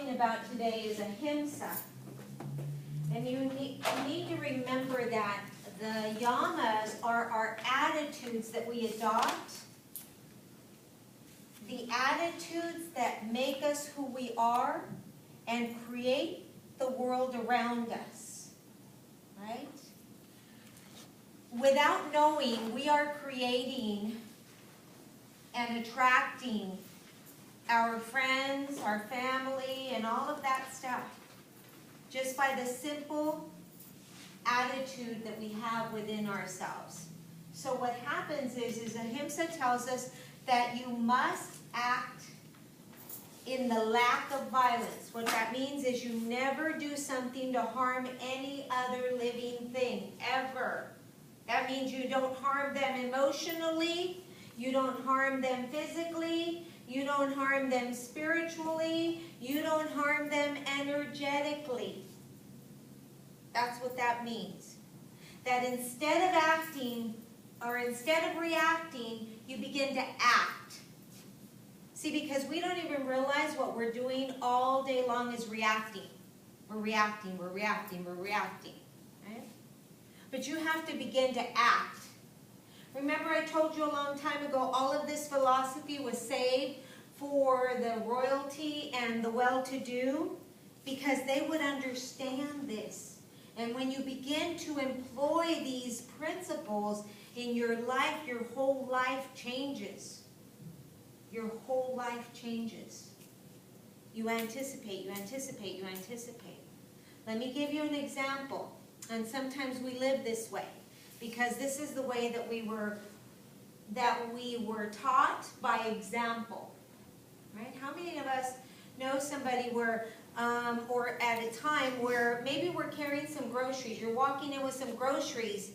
talking about today is ahimsa. And you need to remember that the yamas are our attitudes that we adopt, the attitudes that make us who we are and create the world around us, right? Without knowing, we are creating and attracting our friends, our family, and all of that stuff just by the simple attitude that we have within ourselves. So what happens is ahimsa tells us that you must act in the lack of violence. What that means is you never do something to harm any other living thing, ever. That means you don't harm them emotionally, you don't harm them physically, you don't harm them spiritually, you don't harm them energetically. That's what that means. That instead of acting, or instead of reacting, you begin to act. See, because we don't even realize what we're doing all day long is reacting. We're reacting, we're reacting, we're reacting. Right? But you have to begin to act. Remember I told you a long time ago, all of this philosophy was saved for the royalty and the well-to-do because they would understand this. And when you begin to employ these principles in your life, your whole life changes. Your whole life changes. You anticipate, you anticipate, you anticipate. Let me give you an example. And sometimes we live this way because this is the way that we were taught by example. Right? How many of us know somebody where or at a time where maybe we're carrying some groceries. You're walking in with some groceries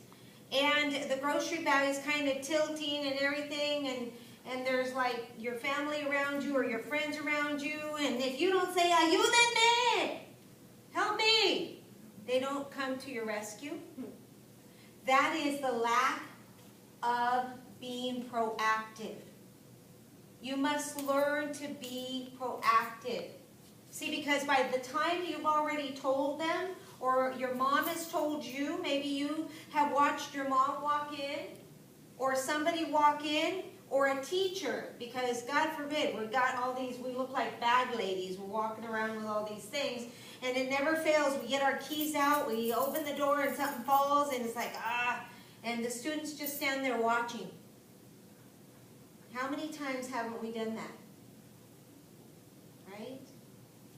and the grocery bag is kind of tilting and everything and there's like your family around you or your friends around you, and if you don't say, "Ayúdenme! Help me!" they don't come to your rescue. That is the lack of being proactive. You must learn to be proactive. See, because by the time you've already told them, or your mom has told you, maybe you have watched your mom walk in, or somebody walk in, or a teacher, because God forbid, we've got all these, we look like bag ladies, we're walking around with all these things, and it never fails. We get our keys out, we open the door and something falls, and it's like, and the students just stand there watching. How many times haven't we done that? Right?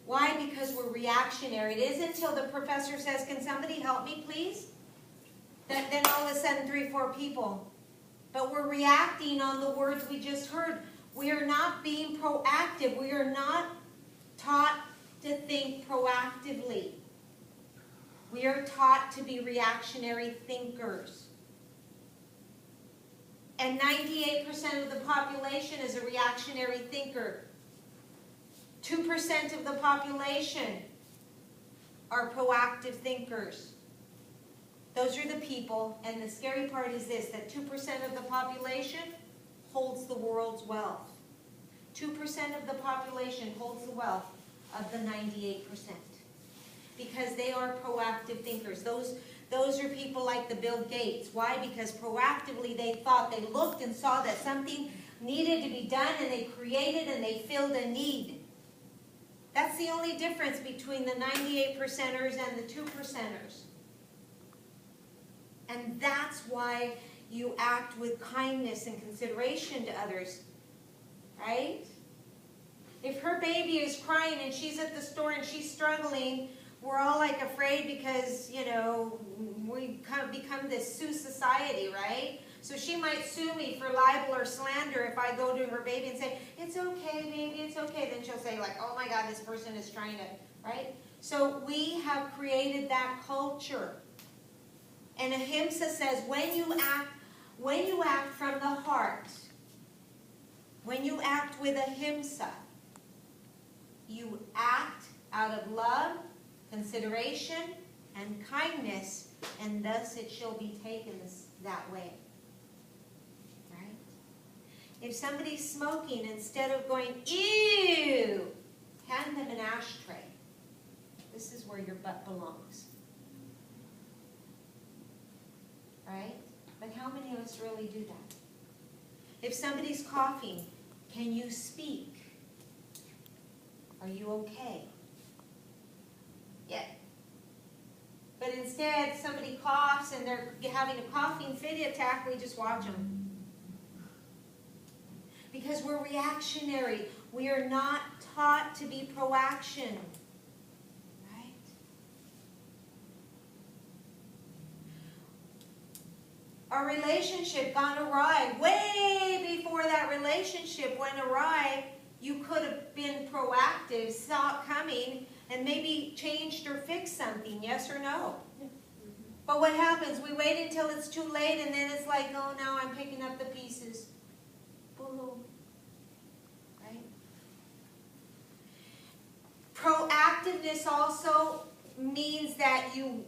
Why? Because we're reactionary. It isn't until the professor says, "Can somebody help me, please?" Then all of a sudden 3 or 4 people. But we're reacting on the words we just heard. We are not being proactive. We are not taught to think proactively. We are taught to be reactionary thinkers. And 98% of the population is a reactionary thinker. 2% of the population are proactive thinkers. Those are the people, and the scary part is this, that 2% of the population holds the world's wealth. 2% of the population holds the wealth of the 98%. Because they are proactive thinkers. Those are people like the Bill Gates. Why? Because proactively they thought, they looked and saw that something needed to be done, and they created and they filled a need. That's the only difference between the 98%ers and the 2%ers. And that's why you act with kindness and consideration to others, right? If her baby is crying and she's at the store and she's struggling, we're all like afraid because, you know, we kind of become this Sue society, right? So she might sue me for libel or slander if I go to her baby and say, "It's okay, baby, it's okay." Then she'll say like, "Oh my God, this person is trying to," right? So we have created that culture. And ahimsa says when you act from the heart, when you act with ahimsa, you act out of love, consideration, and kindness, and thus it shall be taken that way. Right? If somebody's smoking, instead of going, "Ew," hand them an ashtray. This is where your butt belongs. Right? But how many of us really do that? If somebody's coughing, can you speak? Are you okay? Yeah. But instead, somebody coughs and they're having a coughing fit attack, we just watch them. Because we're reactionary. We are not taught to be proaction. Right? Our relationship gone awry. Way before that relationship went awry, you could have been proactive, saw it coming, and maybe changed or fixed something, yes or no? But what happens? We wait until it's too late, and then it's like, oh, now I'm picking up the pieces. Boo-hoo. Right? Proactiveness also means that you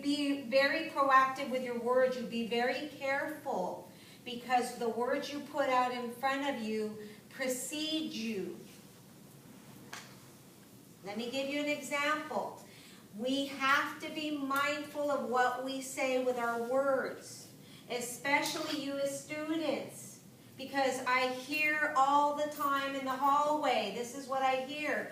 be very proactive with your words. You be very careful, because the words you put out in front of you precede you. Let me give you an example. We have to be mindful of what we say with our words, especially you as students, because I hear all the time in the hallway. This is what I hear.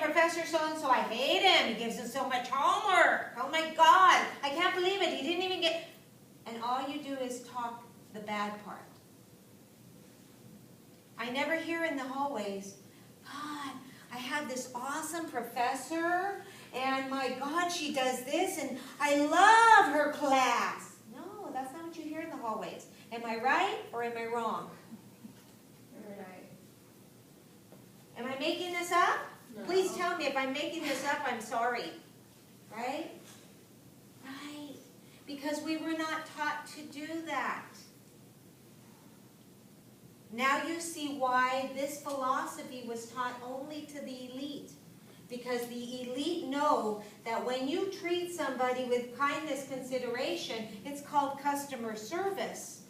Professor so-and-so, I hate him. He gives us so much homework. Oh my God, I can't believe it. He didn't even get... And all you do is talk the bad part. I never hear in the hallways, God, I have this awesome professor, and my God, she does this, and I love her class. No, that's not what you hear in the hallways. Am I right or am I wrong? You're right. Am I making this up? No. Please tell me if I'm making this up, I'm sorry. Right? Right. Because we were not taught to do that. Now you see why this philosophy was taught only to the elite. Because the elite know that when you treat somebody with kindness, consideration, it's called customer service.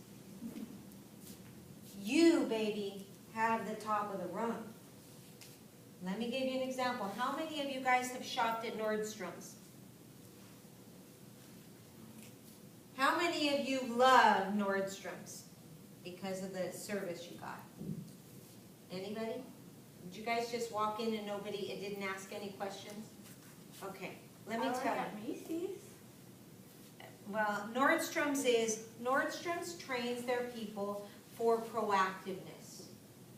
You, baby, have the top of the rung. Let me give you an example. How many of you guys have shopped at Nordstrom's? How many of you love Nordstrom's because of the service you got? Anybody? Did you guys just walk in and it didn't ask any questions? Okay, let me tell you. At Macy's. Well, Nordstrom's trains their people for proactiveness.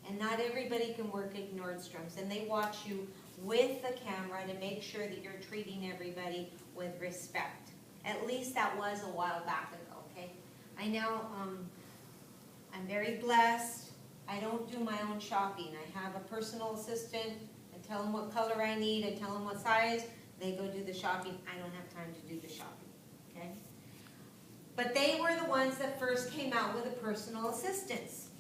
And not everybody can work at Nordstrom's. And they watch you with the camera to make sure that you're treating everybody with respect. At least that was a while back ago, okay? I know I'm very blessed. I don't do my own shopping. I have a personal assistant. I tell them what color I need. I tell them what size. They go do the shopping. I don't have time to do the shopping, okay? But they were the ones that first came out with a personal assistance.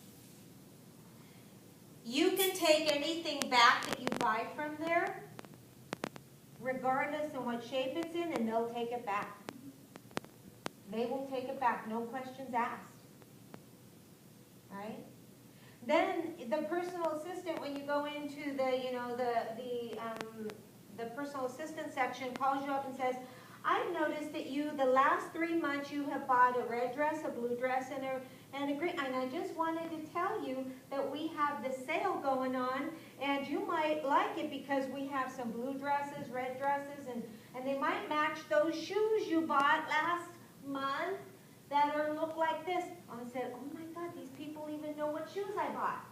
You can take anything back that you buy from there, regardless of what shape it's in, and they'll take it back. They will take it back, no questions asked. Right? Then the personal assistant, when you go into the personal assistant section, calls you up and says, I've noticed that the last 3 months you have bought a red dress, a blue dress, and a green, and I just wanted to tell you that we have the sale going on, and you might like it because we have some blue dresses, red dresses, and they might match those shoes you bought last month that look like this. I said, oh my God, these people even know what shoes I bought,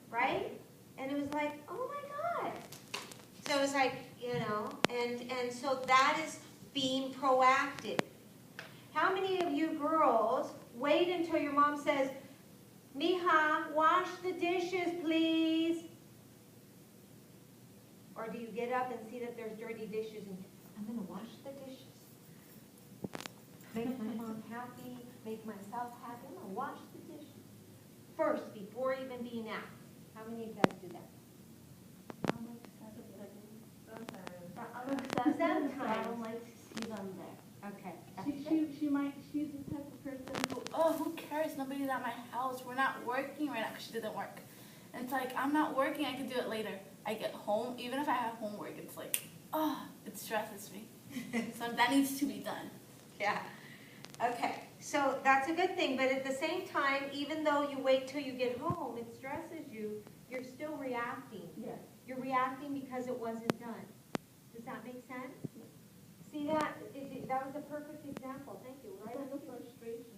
right? And it was like, oh my God. So it was like, and so that is being proactive. How many of you girls wait until your mom says, Mija, wash the dishes, please? Or do you get up and see that there's dirty dishes and I'm going to wash the dishes? Make my mom happy, make myself happy. I'm going to wash the dishes first before even being asked. How many of you guys do that? Sometimes I don't like to see them there. Okay. She's the type of person who, oh, who cares? Nobody's at my house. We're not working right now because she didn't work. And it's like, I'm not working. I can do it later. I get home, even if I have homework, it's like, oh, it stresses me. So that needs to be done. Yeah. Okay, so that's a good thing, but at the same time, even though you wait till you get home, it stresses you, you're still reacting. Yes. You're reacting because it wasn't done. Does that make sense? See that? That was a perfect example. Thank you. Right? The frustration.